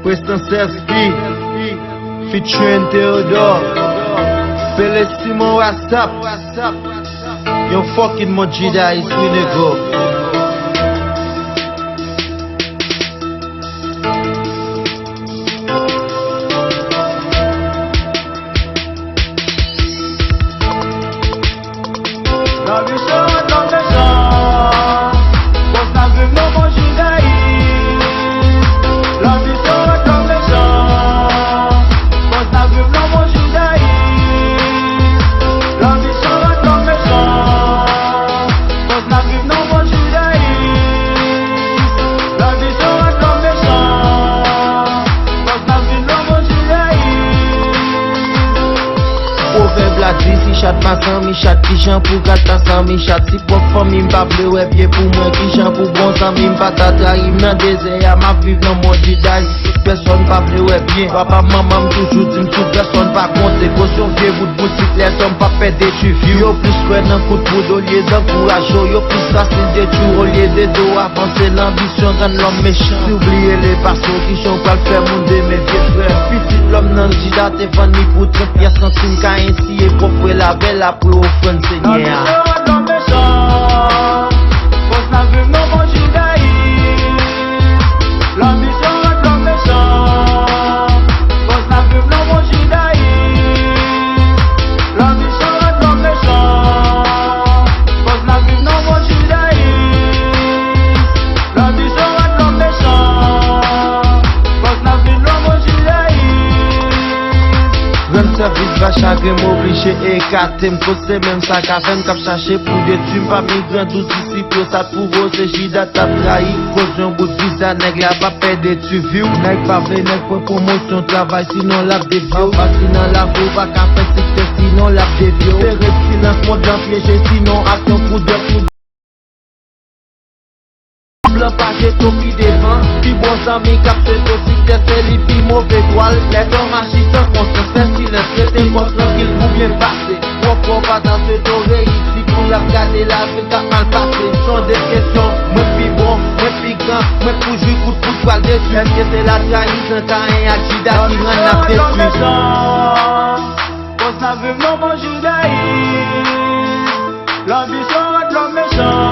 Prestance SP, featuring Theodore, Pele Simon WhatsApp, yon fucking Mojida is Winego. Si chat masan, mi chat ki jan pou gata san, mi chat si pok fami mpa ple wè bien pou mwen ki jan pou bon san, mi mpa tatraïm nan dese ya ma viv nan modi day. Person pa ple wè bien, papa maman m'toujou di m'sou person pa konte, kosyon vie bout boutique les hommes pa pède tu vi. Yo plus kwen nan kout poud au lieu d'encourage, yo plus facile de tour au lieu de dos, avancer l'ambition rend l'homme méchant. Si oublier les passos qui sont pas le faire moun de mes vieux frères. Petit l'homme nan jida te vani pou 30 pièces centime ka ainsi et pour frère la belle après offrande Seigneur. Service va chagrin m'oblige et écarter m'cose même ça qu'a fait m'cap chercher pour détruire pas migrant tout ici pour ça pour c'est Jida t'a trahi cause un bout de visa nèg la pas perdre tu vu nèg pas vrai nèg pour promotion travail sinon la des vieux pas sinon la go pas qu'à faire succès sinon la des vieux c'est silence monde en piège sinon action coup de blanc pas j'ai tout qui devant qui bon ami capte aussi c'est les plus mauvais toile les hommes agissent sans conscience c'est silence c'est important qu'il vous bien passer pourquoi pas dans ce doré ici pour la regarder la vie t'as mal passé sont des questions moi plus bon moi plus grand moi pour jouer coup de pouce pas dessus est-ce que c'est la trahison t'as un accident qui rend la détruite on s'en veut non bon judaïsme l'ambition est l'homme méchant.